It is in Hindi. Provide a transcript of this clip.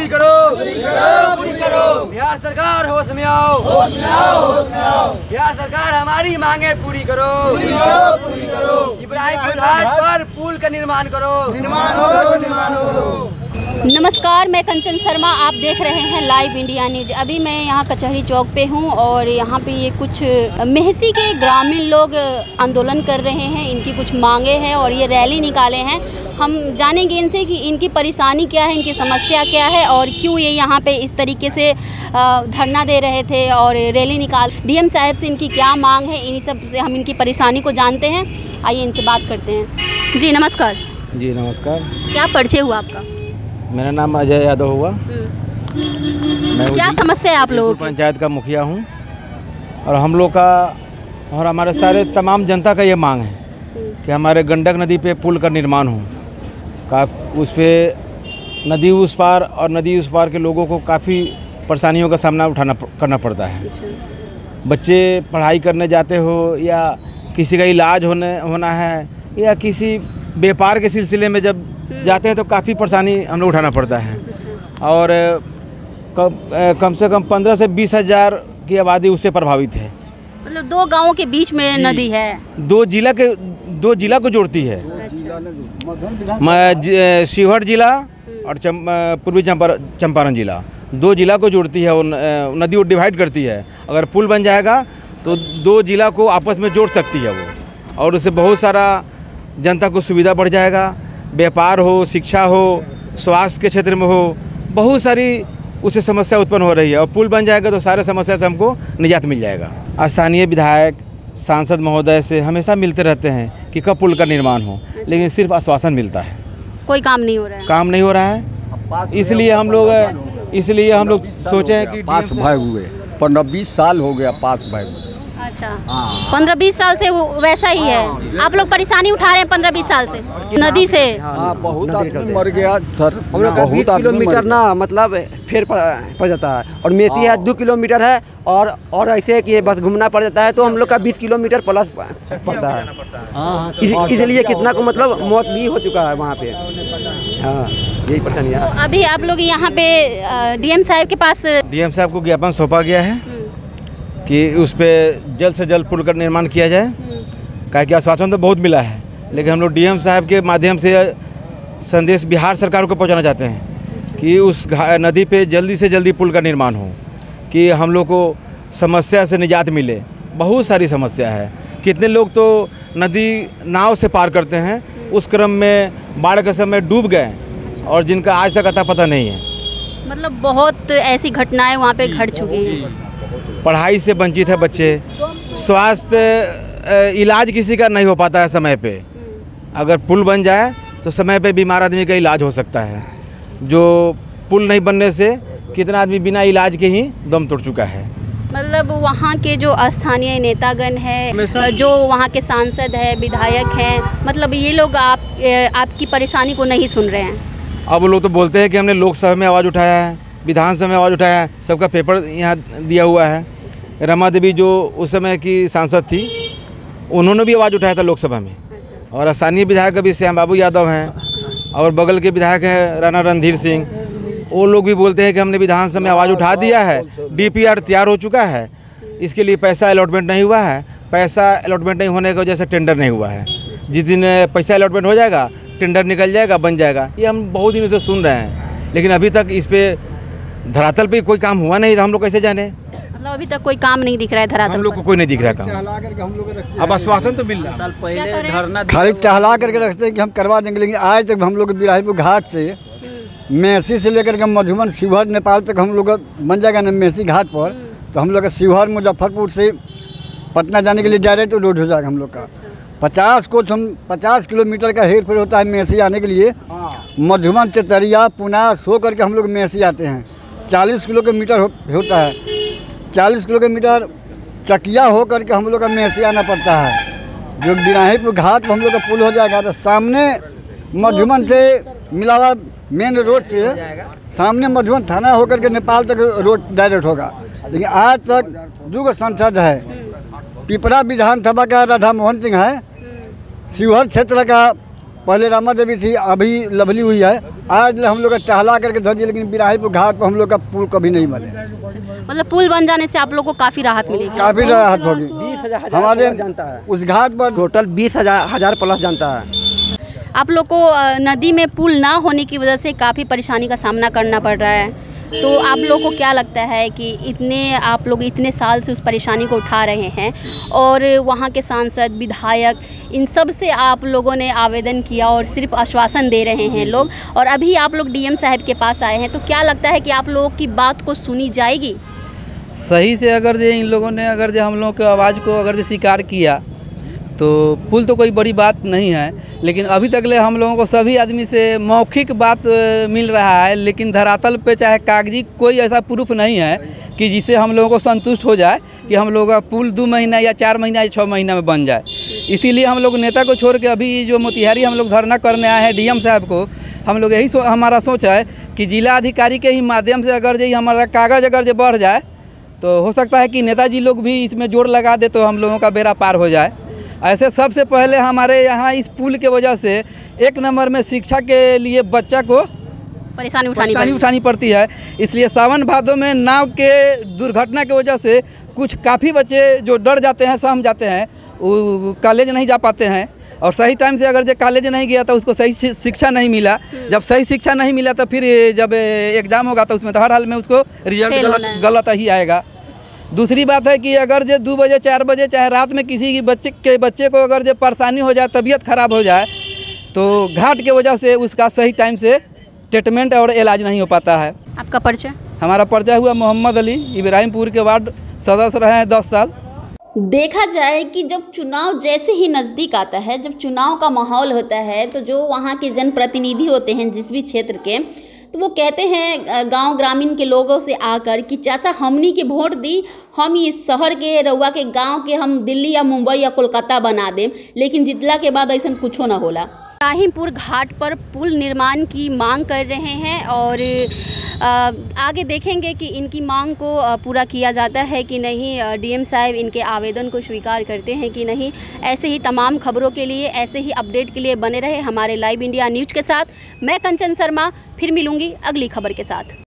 पूरी करो, पूरी करो। बिहार सरकार होश में आओ, बिहार सरकार हमारी मांगे पूरी करो, पूरी करो। इब्राहिमपुर घाट पर पुल का निर्माण करो, निर्माण हो। नमस्कार, मैं कंचन शर्मा, आप देख रहे हैं लाइव इंडिया न्यूज। अभी मैं यहाँ कचहरी चौक पे हूँ और यहाँ पे ये कुछ मेहसी के ग्रामीण लोग आंदोलन कर रहे हैं। इनकी कुछ मांगे हैं और ये रैली निकाले हैं। हम जानेंगे इनसे कि इनकी परेशानी क्या है, इनकी समस्या क्या है और क्यों ये यहाँ पे इस तरीके से धरना दे रहे थे और रैली निकाल। डीएम साहब से इनकी क्या मांग है, इन सब से हम इनकी परेशानी को जानते हैं। आइए इनसे बात करते हैं। जी नमस्कार। जी नमस्कार। क्या परिचय हुआ आपका? मेरा नाम अजय यादव हुआ। मैं क्या समस्या है आप लोगों की? पंचायत का मुखिया हूँ और हम लोग का और हमारे सारे तमाम जनता का ये मांग है कि हमारे गंडक नदी पे पुल का निर्माण हो। उस पर नदी उस पार और नदी उस पार के लोगों को काफ़ी परेशानियों का सामना करना पड़ता है। बच्चे पढ़ाई करने जाते हो या किसी का इलाज होना है या किसी व्यापार के सिलसिले में जब जाते हैं तो काफ़ी परेशानी हम लोग उठाना पड़ता है। और कम से कम 15 से 20 हज़ार की आबादी उससे प्रभावित है। मतलब दो गांवों के बीच में नदी है, दो जिला को जोड़ती है। शिवहर जिला और पूर्वी चंपारण जिला, 2 जिला को जोड़ती है। वो नदी वो डिवाइड करती है। अगर पुल बन जाएगा तो 2 जिला को आपस में जोड़ सकती है वो, और उससे बहुत सारा जनता को सुविधा बढ़ जाएगा। व्यापार हो, शिक्षा हो, स्वास्थ्य के क्षेत्र में हो, बहुत सारी उससे समस्या उत्पन्न हो रही है। और पुल बन जाएगा तो सारे समस्या से हमको निजात मिल जाएगा। स्थानीय विधायक, सांसद महोदय से हमेशा मिलते रहते हैं कि कब पुल का निर्माण हो, लेकिन सिर्फ आश्वासन मिलता है, कोई काम नहीं हो रहा है। काम नहीं हो रहा है। इसलिए हम लोग सोचे कि पास भय हुए 15-20 साल हो गया पास भय। अच्छा, 15-20 साल से वो वैसा ही है। आप लोग परेशानी उठा रहे हैं 15-20 साल से नदी से। बहुत आदमी मर गया सर। हम लोग का 20 किलोमीटर ना मतलब फेर पड़ जाता है और मेसी है 2 किलोमीटर है और ऐसे कि बस घूमना पड़ जाता है तो हम लोग का 20 किलोमीटर प्लस पड़ता है। इसलिए कितना को मतलब मौत भी हो चुका है वहाँ पे। हाँ, यही परेशानी है। तो अभी आप लोग यहाँ पे डीएम साहब के पास, डीएम साहब को ज्ञापन सौंपा गया है कि उस पर जल्द से जल्द पुल का निर्माण किया जाए। काहे कि आश्वासन तो बहुत मिला है, लेकिन हम लोग डीएम साहब के माध्यम से संदेश बिहार सरकार को पहुंचाना चाहते हैं कि उस नदी पे जल्दी से जल्दी पुल का निर्माण हो, कि हम लोग को समस्या से निजात मिले। बहुत सारी समस्या है। कितने लोग तो नदी नाव से पार करते हैं, उस क्रम में बाढ़ के समय डूब गए और जिनका आज तक अता पता नहीं है। मतलब बहुत ऐसी घटनाएं वहाँ पे घट चुकी हैं। पढ़ाई से वंचित है बच्चे, स्वास्थ्य इलाज किसी का नहीं हो पाता है समय पे। अगर पुल बन जाए तो समय पे बीमार आदमी का इलाज हो सकता है। जो पुल नहीं बनने से कितना आदमी बिना इलाज के ही दम तोड़ चुका है। मतलब वहाँ के जो स्थानीय नेतागण है, जो वहाँ के सांसद है, विधायक हैं, मतलब ये लोग आपकी परेशानी को नहीं सुन रहे हैं। अब वो लोग तो बोलते हैं कि हमने लोकसभा में आवाज़ उठाया है, विधानसभा में आवाज़ उठाया है, सबका पेपर यहाँ दिया हुआ है। रमा देवी जो उस समय की सांसद थी, उन्होंने भी आवाज़ उठाया था लोकसभा में। और स्थानीय विधायक अभी श्याम बाबू यादव हैं और बगल के विधायक हैं राणा रणधीर सिंह। वो लोग भी बोलते हैं कि हमने विधानसभा में आवाज़ उठा दिया है, DPR तैयार हो चुका है, इसके लिए पैसा अलॉटमेंट नहीं हुआ है। पैसा अलॉटमेंट नहीं होने की वजह से टेंडर नहीं हुआ है। जिस दिन पैसा अलॉटमेंट हो जाएगा, टेंडर निकल जाएगा, बन जाएगा। ये हम बहुत दिनों से सुन रहे हैं, लेकिन अभी तक इस पर धरातल पे कोई काम हुआ नहीं। तो हम लोग कैसे जाने? मतलब अभी तक कोई काम नहीं दिख रहा है धरातल। हम लोग को कोई नहीं दिख रहा काम। अब आश्वासन तो मिल रहा है, खाली टहला करके रखते हैं कि हम करवा देंगे, लेकिन आज तक हम लोग बिराहीपुर घाट से मेहसी से लेकर के मधुबन, शिवहर, नेपाल तक हम लोग बन जाएगा ना मेहसी घाट पर, तो हम लोग का शिवहर, मुजफ्फरपुर से पटना जाने के लिए डायरेक्ट रोड हो जाएगा। हम लोग का 50 किलोमीटर का हेर फेर होता है मेहसी आने के लिए। मधुबन, तेतरिया, पुना सो करके हम लोग मेहसी आते हैं। 40 किलोमीटर होता है। 40 किलोमीटर चकिया हो करके हम लोग का मेहसी आना पड़ता है। जो बिराहीपुर घाट हम लोग का पुल हो जाएगा तो सामने मधुबन से मिलावा मेन रोड से सामने मधुबन थाना होकर के नेपाल तक रोड डायरेक्ट होगा। लेकिन आज तक 2 सांसद है, पिपरा विधानसभा का राधा मोहन सिंह है, शिवहर क्षेत्र का पहले रामा देवी थी, अभी लवली हुई है। आज हम लोग टहला करके धर दिए, लेकिन बिराहीपुर घाट पर हम लोग का पुल कभी नहीं बने। मतलब पुल बन जाने से आप लोग को काफ़ी राहत मिलेगी। काफ़ी राहत होगी। 20,000 हमारे जानता है उस घाट पर टोटल 20,000 प्लस जानता है। आप लोग को नदी में पुल ना होने की वजह से काफ़ी परेशानी का सामना करना पड़ रहा है, तो आप लोग को क्या लगता है कि आप लोग इतने साल से उस परेशानी को उठा रहे हैं और वहाँ के सांसद, विधायक, इन सब से आप लोगों ने आवेदन किया और सिर्फ आश्वासन दे रहे हैं लोग, और अभी आप लोग डीएम साहब के पास आए हैं, तो क्या लगता है कि आप लोगों की बात को सुनी जाएगी? सही से अगर जो इन लोगों ने अगर जो हम लोगों की आवाज़ को अगर जो स्वीकार किया तो पुल तो कोई बड़ी बात नहीं है, लेकिन अभी तक ले हम लोगों को सभी आदमी से मौखिक बात मिल रहा है, लेकिन धरातल पे चाहे कागजी कोई ऐसा प्रूफ नहीं है कि जिससे हम लोगों को संतुष्ट हो जाए कि हम लोगों का पुल 2 महीना या 4 महीना या 6 महीना में बन जाए। इसीलिए हम लोग नेता को छोड़ के अभी जो मोतिहारी हम लोग धरना करने आए हैं डीएम साहब को, हम लोग यही हमारा सोच है कि जिला अधिकारी के ही माध्यम से अगर जो हमारा कागज़ अगर जो बढ़ जाए तो हो सकता है कि नेताजी लोग भी इसमें जोर लगा दे तो हम लोगों का बेड़ा पार हो जाए। ऐसे सबसे पहले हमारे यहाँ इस पुल के वजह से 1 नंबर में शिक्षा के लिए बच्चा को परेशानी उठानी पड़ती है। इसलिए सावन भादों में नाव के दुर्घटना की वजह से कुछ काफ़ी बच्चे जो डर जाते हैं, सहम जाते हैं, वो कॉलेज नहीं जा पाते हैं, और सही टाइम से अगर जो कॉलेज नहीं गया तो उसको सही शिक्षा नहीं मिला। जब सही शिक्षा नहीं मिला तो फिर जब एग्ज़ाम होगा तो उसमें तो हर हाल में उसको रिजल्ट गलत ही आएगा। दूसरी बात है कि अगर जो 2 बजे 4 बजे चाहे रात में किसी की बच्चे को अगर जो परेशानी हो जाए, तबीयत ख़राब हो जाए, तो घाट के वजह से उसका सही टाइम से ट्रीटमेंट और इलाज नहीं हो पाता है। आपका परिचय? हमारा परिचय हुआ मोहम्मद अली, इब्राहिमपुर के वार्ड सदस्य रहे हैं 10 साल। देखा जाए कि जब चुनाव जैसे ही नज़दीक आता है, जब चुनाव का माहौल होता है, तो जो वहाँ के जनप्रतिनिधि होते हैं जिस भी क्षेत्र के, तो वो कहते हैं गांव ग्रामीण के लोगों से आकर कि चाचा हमनी के वोट दी, हम इस शहर के रउआ के गांव के हम दिल्ली या मुंबई या कोलकाता बना दें, लेकिन जितला के बाद ऐसा कुछ ना होला। इब्राहिमपुर घाट पर पुल निर्माण की मांग कर रहे हैं और आगे देखेंगे कि इनकी मांग को पूरा किया जाता है कि नहीं, डीएम साहब इनके आवेदन को स्वीकार करते हैं कि नहीं। ऐसे ही तमाम खबरों के लिए, ऐसे ही अपडेट के लिए बने रहे हमारे लाइव इंडिया न्यूज़ के साथ। मैं कंचन शर्मा फिर मिलूंगी अगली खबर के साथ।